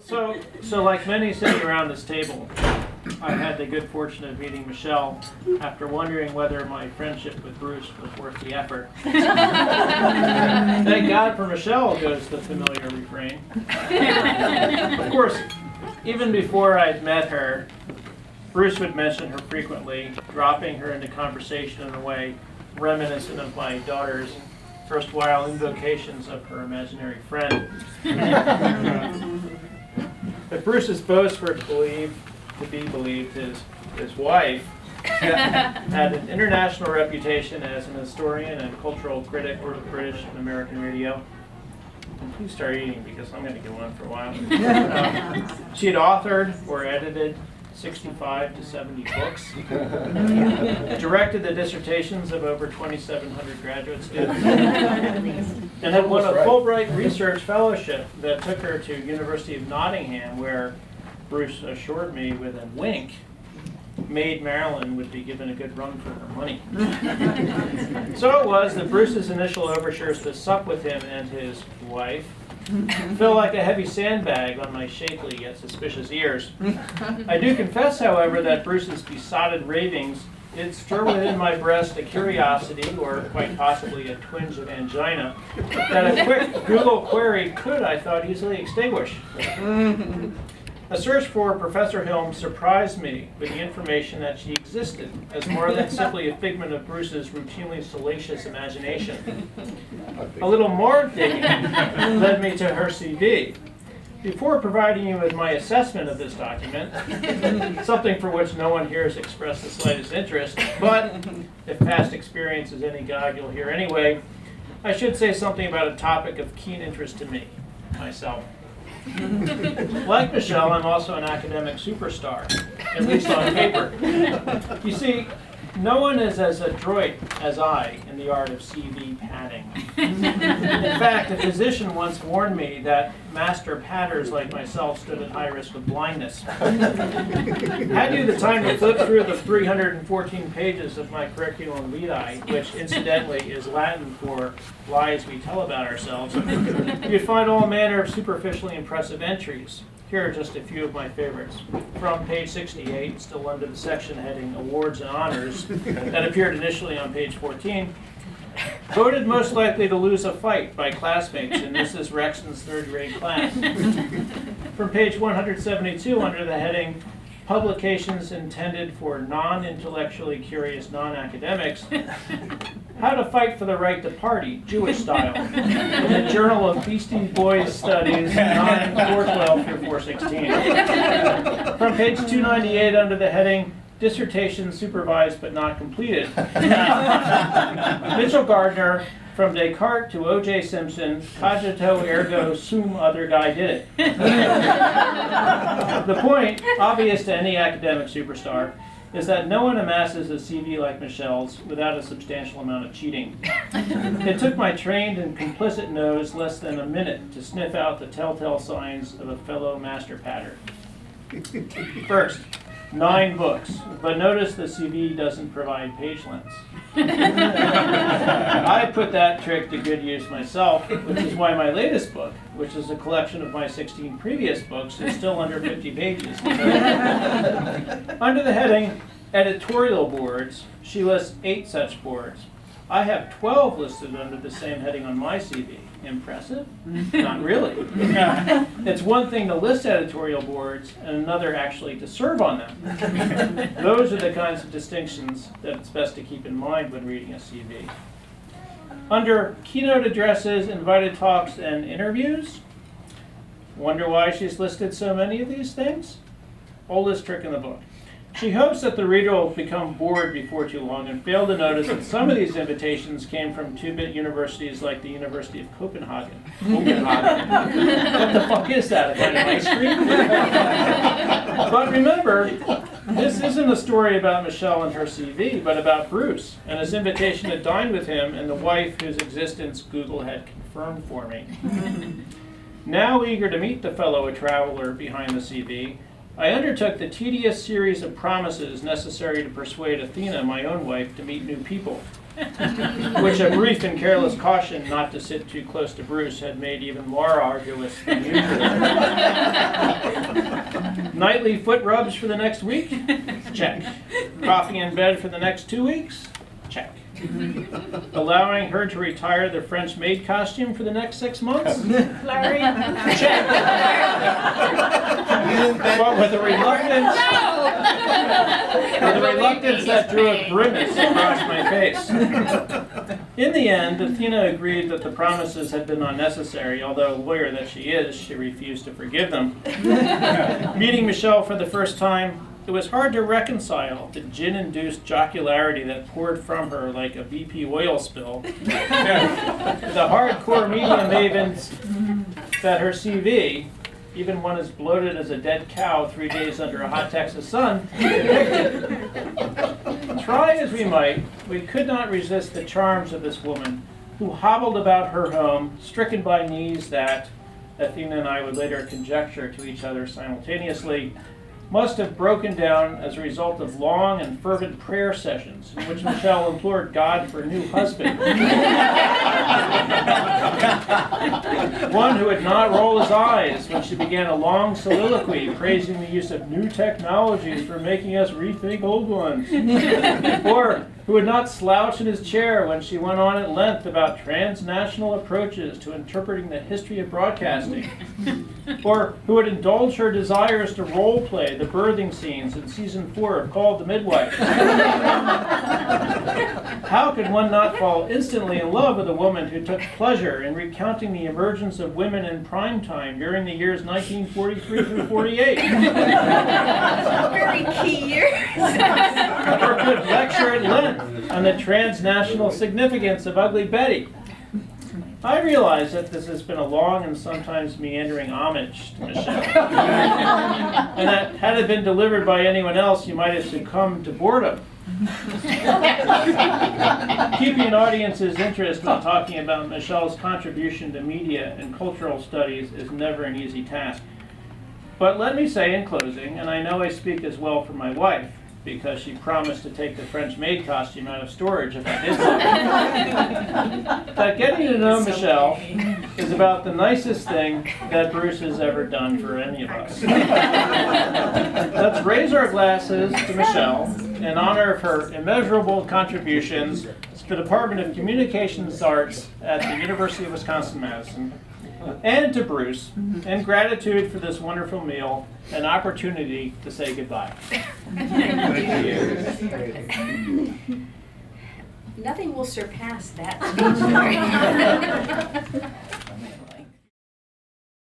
So like many sitting around this table, I had the good fortune of meeting Michele after wondering whether my friendship with Bruce was worth the effort. Thank God for Michele, goes the familiar refrain. Of course, even before I'd met her, Bruce would mention her frequently, dropping her into conversation in a way reminiscent of my daughter's erstwhile invocations of her imaginary friend. But Bruce's boast were to be believed, his wife had an international reputation as an historian and cultural critic for British and American radio. And please start eating because I'm going to go on for a while. She had authored or edited 65 to 70 books, directed the dissertations of over 2,700 graduate students, and had won a Fulbright Research Fellowship that took her to University of Nottingham, where Bruce assured me with a wink, Maid Marilyn would be given a good run for her money. So it was that Bruce's initial overtures to sup with him and his wife feel like a heavy sandbag on my shapely yet suspicious ears. I do confess, however, that Bruce's besotted ravings did stir within my breast a curiosity, or quite possibly a twinge of angina, that a quick Google query could, I thought, easily extinguish. A search for Professor Hilmes surprised me with the information that she existed as more than simply a figment of Bruce's routinely salacious imagination. A little more digging led me to her CV. Before providing you with my assessment of this document, something for which no one here has expressed the slightest interest, but if past experience is any guide, you'll hear anyway, I should say something about a topic of keen interest to me, myself. Like Michele, I'm also an academic superstar, at least on paper. You see, no one is as adroit as I in the art of CV padding. In fact, a physician once warned me that master padders like myself stood at high risk of blindness. Had you the time to flip through the 314 pages of my curriculum vitae, which incidentally is Latin for lies we tell about ourselves, you'd find all manner of superficially impressive entries. Here are just a few of my favorites. From page 68, still under the section heading Awards and Honors, that appeared initially on page 14, voted most likely to lose a fight by classmates in Mrs. Rexton's third grade class. From page 172, under the heading Publications Intended for Non-Intellectually Curious Non-Academics, How to Fight for the Right to Party, Jewish Style, in the Journal of Beastie Boys Studies, 9/412 through 416. From page 298, under the heading Dissertation Supervised but Not Completed, Mitchell Gardner, From Descartes to O.J. Simpson, Cogito ergo sum other guy did it. The point, obvious to any academic superstar, is that no one amasses a CV like Michele's without a substantial amount of cheating. It took my trained and complicit nose less than a minute to sniff out the telltale signs of a fellow master padder. First, 9 books, but notice the CV doesn't provide page lengths. I put that trick to good use myself, which is why my latest book, which is a collection of my 16 previous books, is still under 50 pages. Under the heading Editorial Boards, she lists 8 such boards. I have 12 listed under the same heading on my CV. Impressive? Not really. It's one thing to list editorial boards and another actually to serve on them. Those are the kinds of distinctions that it's best to keep in mind when reading a CV. Under keynote addresses, invited talks, and interviews, wonder why she's listed so many of these things? Oldest trick in the book. She hopes that the reader will become bored before too long and fail to notice that some of these invitations came from 2-bit universities like the University of Copenhagen. What the fuck is that, a kind of ice cream? But remember, this isn't a story about Michele and her CV, but about Bruce and his invitation to dine with him and the wife whose existence Google had confirmed for me. Now eager to meet the fellow traveler behind the CV, I undertook the tedious series of promises necessary to persuade Athena, my own wife, to meet new people, which a brief and careless caution not to sit too close to Bruce had made even more arduous than usual. Nightly foot rubs for the next week? Check. Coffee in bed for the next 2 weeks? Check. Allowing her to retire the French maid costume for the next 6 months? Larry? Check. But with a reluctance, that drew a grimace across my face. In the end, Athena agreed that the promises had been unnecessary, although lawyer that she is, she refused to forgive them. Meeting Michele for the first time, it was hard to reconcile the gin-induced jocularity that poured from her like a BP oil spill. The hardcore media mavens that her CV, even one as bloated as a dead cow 3 days under a hot Texas sun, try as we might, we could not resist the charms of this woman who hobbled about her home, stricken by knees that, Athena and I would later conjecture to each other simultaneously, must have broken down as a result of long and fervent prayer sessions in which Michele implored God for a new husband. One who would not roll his eyes when she began a long soliloquy praising the use of new technologies for making us rethink old ones. Or who would not slouch in his chair when she went on at length about transnational approaches to interpreting the history of broadcasting. Or who would indulge her desires to role-play the birthing scenes in season 4 of Call of the Midwife. How could one not fall instantly in love with a woman who took pleasure in recounting the emergence of women in prime time during the years 1943 through 48? Very key years. Or could lecture at length on the transnational significance of Ugly Betty? I realize that this has been a long and sometimes meandering homage to Michele. And that had it been delivered by anyone else, you might have succumbed to boredom. Keeping an audience's interest in talking about Michele's contribution to media and cultural studies is never an easy task. But let me say in closing, and I know I speak as well for my wife, because she promised to take the French maid costume out of storage if I did so, that getting to know Michele is about the nicest thing that Bruce has ever done for any of us. Let's raise our glasses to Michele in honor of her immeasurable contributions to the Department of Communications Arts at the University of Wisconsin-Madison, and to Bruce, in gratitude for this wonderful meal, an opportunity to say goodbye. Thank you. Nothing will surpass that speech.